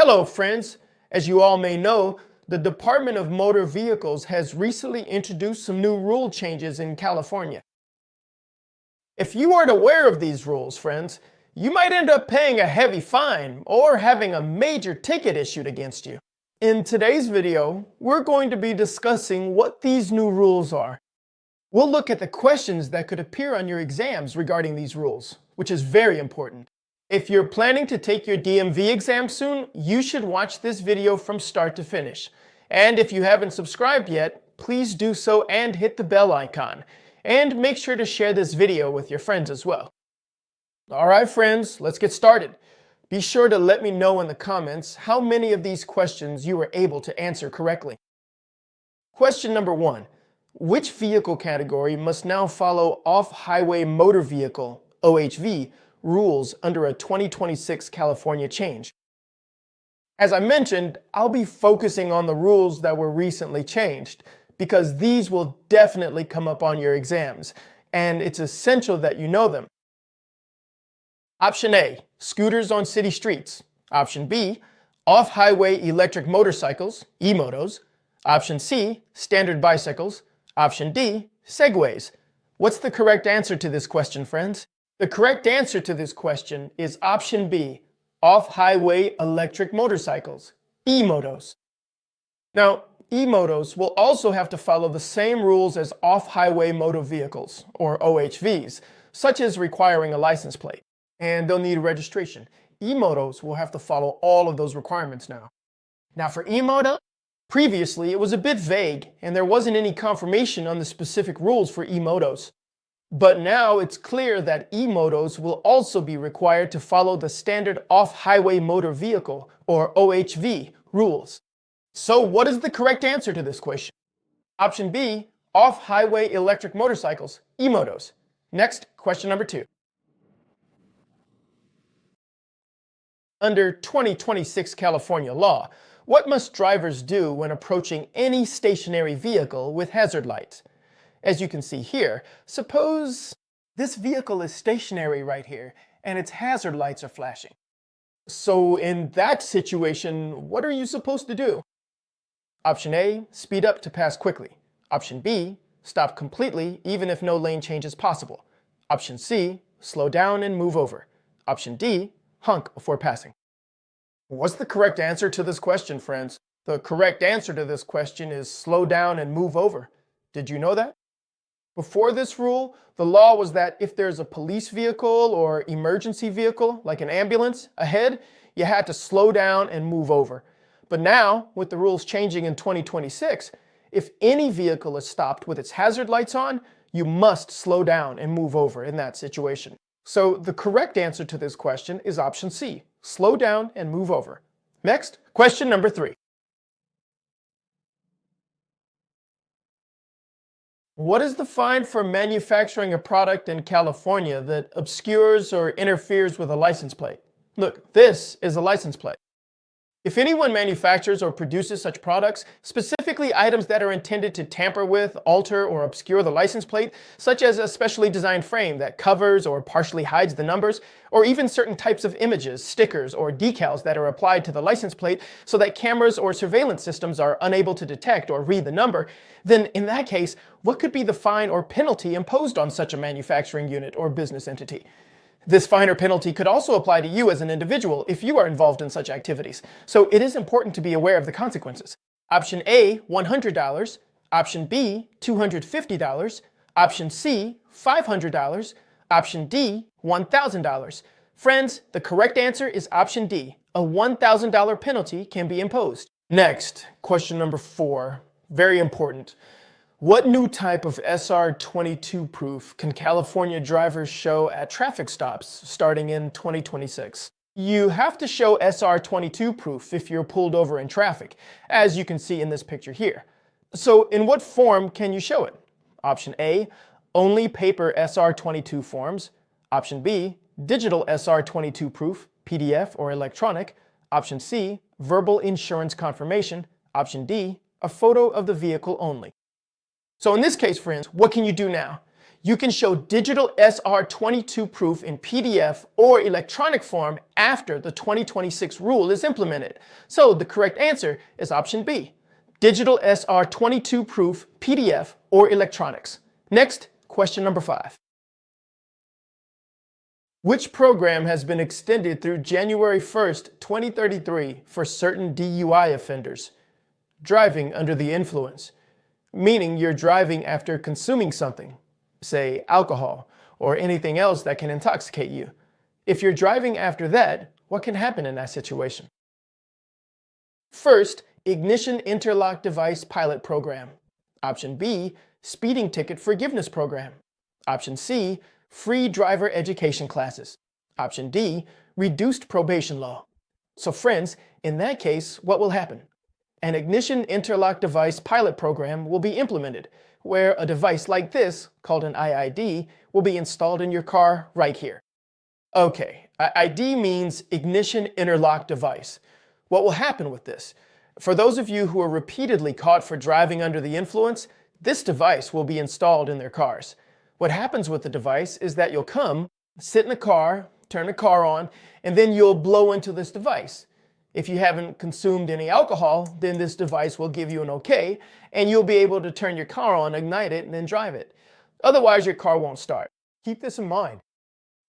Hello friends, as you all may know, the Department of Motor Vehicles has recently introduced some new rule changes in California. If you aren't aware of these rules, friends, you might end up paying a heavy fine or having a major ticket issued against you. In today's video, we're going to be discussing what these new rules are. We'll look at the questions that could appear on your exams regarding these rules, which is very important. If you're planning to take your DMV exam soon, you should watch this video from start to finish. And if you haven't subscribed yet, please do so and hit the bell icon. And make sure to share this video with your friends as well. Alright friends, let's get started. Be sure to let me know in the comments how many of these questions you were able to answer correctly. Question number 1. Which vehicle category must now follow Off-Highway Motor Vehicle, OHV, rules under a 2026 California change? As I mentioned, I'll be focusing on the rules that were recently changed because these will definitely come up on your exams, and it's essential that you know them. Option A, scooters on city streets. Option B, off-highway electric motorcycles, e-motos. Option C, standard bicycles. Option D, segways. What's the correct answer to this question, friends? The correct answer to this question is option B, off-highway electric motorcycles, e-motos. Now, e-motos will also have to follow the same rules as off-highway motor vehicles, or OHVs, such as requiring a license plate, and they'll need registration. E-motos will have to follow all of those requirements now. Now for e-moto, previously it was a bit vague, and there wasn't any confirmation on the specific rules for e-motos. But now it's clear that e-motos will also be required to follow the standard off-highway motor vehicle, or OHV, rules. So what is the correct answer to this question? Option B, off-highway electric motorcycles, e-motos. Next, question number 2. Under 2026 California law, what must drivers do when approaching any stationary vehicle with hazard lights? As you can see here, suppose this vehicle is stationary right here and its hazard lights are flashing. So in that situation, what are you supposed to do? Option A, speed up to pass quickly. Option B, stop completely even if no lane change is possible. Option C, slow down and move over. Option D, honk before passing. What's the correct answer to this question, friends? The correct answer to this question is slow down and move over. Did you know that? Before this rule, the law was that if there's a police vehicle or emergency vehicle, like an ambulance, ahead, you had to slow down and move over. But now, with the rules changing in 2026, if any vehicle is stopped with its hazard lights on, you must slow down and move over in that situation. So the correct answer to this question is option C, slow down and move over. Next, question number 3. What is the fine for manufacturing a product in California that obscures or interferes with a license plate? Look, this is a license plate. If anyone manufactures or produces such products, specifically items that are intended to tamper with, alter, or obscure the license plate, such as a specially designed frame that covers or partially hides the numbers, or even certain types of images, stickers, or decals that are applied to the license plate so that cameras or surveillance systems are unable to detect or read the number, then in that case, what could be the fine or penalty imposed on such a manufacturing unit or business entity? This fine or penalty could also apply to you as an individual if you are involved in such activities, so it is important to be aware of the consequences. Option A, $100, option B, $250, option C, $500, option D, $1,000. Friends, the correct answer is option D. A $1,000 penalty can be imposed. Next, question number 4, very important. What new type of SR22 proof can California drivers show at traffic stops starting in 2026? You have to show SR22 proof if you're pulled over in traffic, as you can see in this picture here. So in what form can you show it? Option A, only paper SR22 forms. Option B, digital SR22 proof, PDF or electronic. Option C, verbal insurance confirmation. Option D, a photo of the vehicle only. So in this case, friends, what can you do now? You can show digital SR22 proof in PDF or electronic form after the 2026 rule is implemented. So the correct answer is option B, digital SR22 proof, PDF, or electronics. Next, question number 5. Which program has been extended through January 1st, 2033 for certain DUI offenders? Driving under the influence, meaning you're driving after consuming something, say alcohol, or anything else that can intoxicate you. If you're driving after that, what can happen in that situation? First, ignition interlock device pilot program. Option B, speeding ticket forgiveness program. Option C, free driver education classes. Option D, reduced probation law. So friends, in that case, what will happen? An ignition interlock device pilot program will be implemented, where a device like this, called an IID, will be installed in your car right here. Okay, ID means ignition interlock device. What will happen with this? For those of you who are repeatedly caught for driving under the influence, this device will be installed in their cars. What happens with the device is that you'll come, sit in the car, turn the car on, and then you'll blow into this device. If you haven't consumed any alcohol, then this device will give you an okay, and you'll be able to turn your car on, ignite it, and then drive it. Otherwise, your car won't start. Keep this in mind.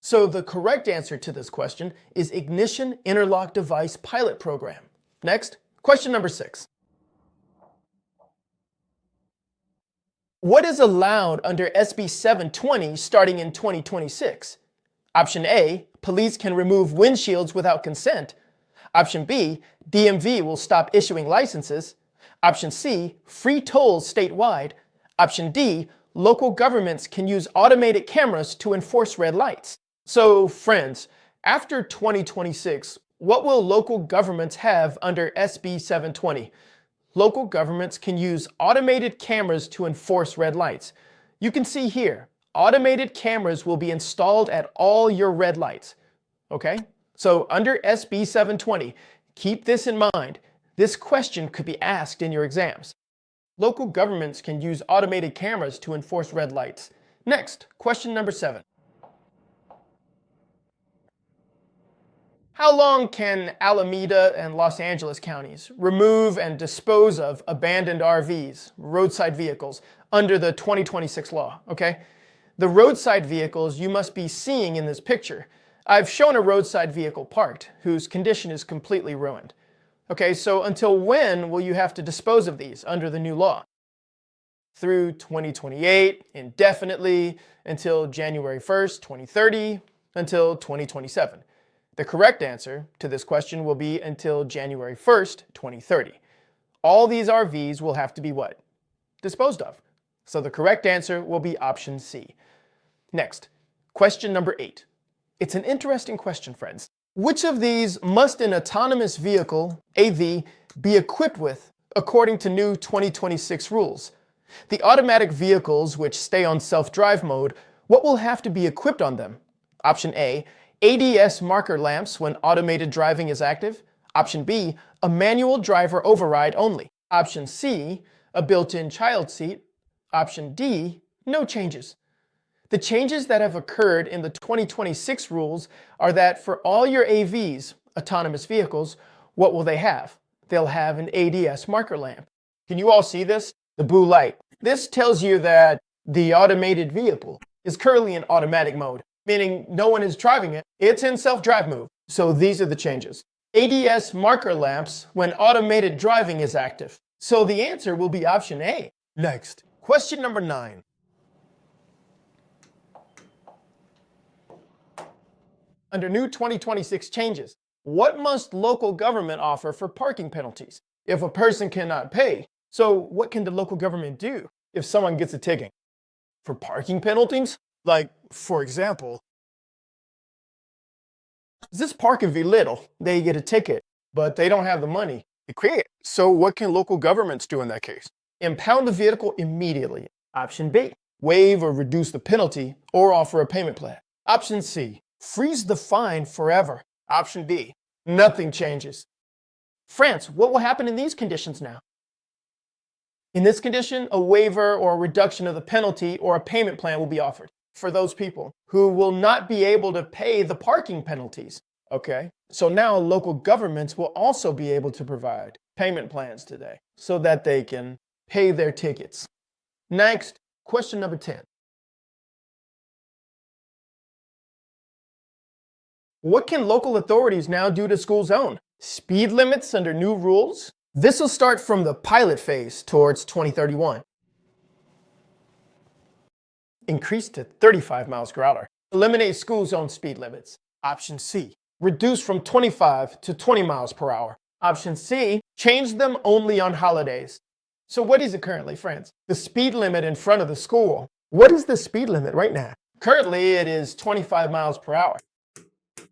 So the correct answer to this question is ignition interlock device pilot program. Next, question number 6. What is allowed under SB 720 starting in 2026? Option A, police can remove windshields without consent. Option B, DMV will stop issuing licenses. Option C, free tolls statewide. Option D, local governments can use automated cameras to enforce red lights. So friends, after 2026, what will local governments have under SB 720? Local governments can use automated cameras to enforce red lights. You can see here, automated cameras will be installed at all your red lights. Okay? So under SB 720, keep this in mind. This question could be asked in your exams. Local governments can use automated cameras to enforce red lights. Next, question number 7. How long can Alameda and Los Angeles counties remove and dispose of abandoned RVs, roadside vehicles, under the 2026 law? Okay? The roadside vehicles you must be seeing in this picture. I've shown a roadside vehicle parked, whose condition is completely ruined. Okay, so until when will you have to dispose of these under the new law? Through 2028, indefinitely, until January 1st, 2030, until 2027. The correct answer to this question will be until January 1st, 2030. All these RVs will have to be what? Disposed of. So the correct answer will be option C. Next, question number 8. It's an interesting question, friends. Which of these must an autonomous vehicle, AV, be equipped with according to new 2026 rules? The automatic vehicles which stay on self-drive mode, what will have to be equipped on them? Option A, ADS marker lamps when automated driving is active. Option B, a manual driver override only. Option C, a built-in child seat. Option D, no changes. The changes that have occurred in the 2026 rules are that for all your AVs, autonomous vehicles, what will they have? They'll have an ADS marker lamp. Can you all see this? The blue light. This tells you that the automated vehicle is currently in automatic mode, meaning no one is driving it. It's in self-drive mode. So these are the changes. ADS marker lamps when automated driving is active. So the answer will be option A. Next, question number 9. Under new 2026 changes, what must local government offer for parking penalties if a person cannot pay? So what can the local government do if someone gets a ticket? For parking penalties? Like, for example, this park in Little, they get a ticket, but they don't have the money to pay it. So what can local governments do in that case? Impound the vehicle immediately. Option B, waive or reduce the penalty or offer a payment plan. Option C, freeze the fine forever. Option D, nothing changes. France, what will happen in these conditions now? In this condition, a waiver or a reduction of the penalty or a payment plan will be offered. for those people who will not be able to pay the parking penalties. Okay, so now local governments will also be able to provide payment plans today so that they can pay their tickets. Next, question number 10. What can local authorities now do to school zone? Speed limits under new rules? This will start from the pilot phase towards 2031. Increase to 35 miles per hour. Eliminate school zone speed limits. Option C. Reduce from 25 to 20 miles per hour. Option C. Change them only on holidays. So what is it currently, friends? The speed limit in front of the school. What is the speed limit right now? Currently, it is 25 miles per hour.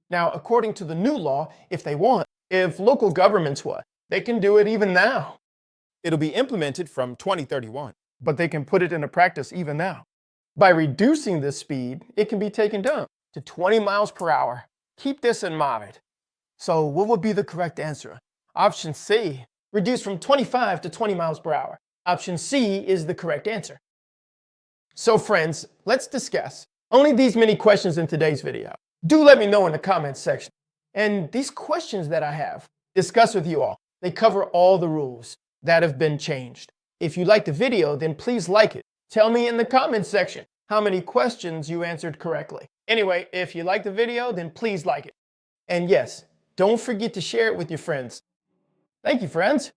Now, according to the new law, if they want, if local governments want, they can do it even now. It'll be implemented from 2031, but they can put it into practice even now. By reducing the speed, it can be taken down to 20 miles per hour. Keep this in mind. So what would be the correct answer? Option C, reduce from 25 to 20 miles per hour. Option C is the correct answer. So friends, let's discuss only these many questions in today's video. Do let me know in the comments section. And these questions that I have discussed with you all, they cover all the rules that have been changed. If you liked the video, then please like it. Tell me in the comments section how many questions you answered correctly. Anyway, if you liked the video, then please like it. And yes, don't forget to share it with your friends. Thank you, friends.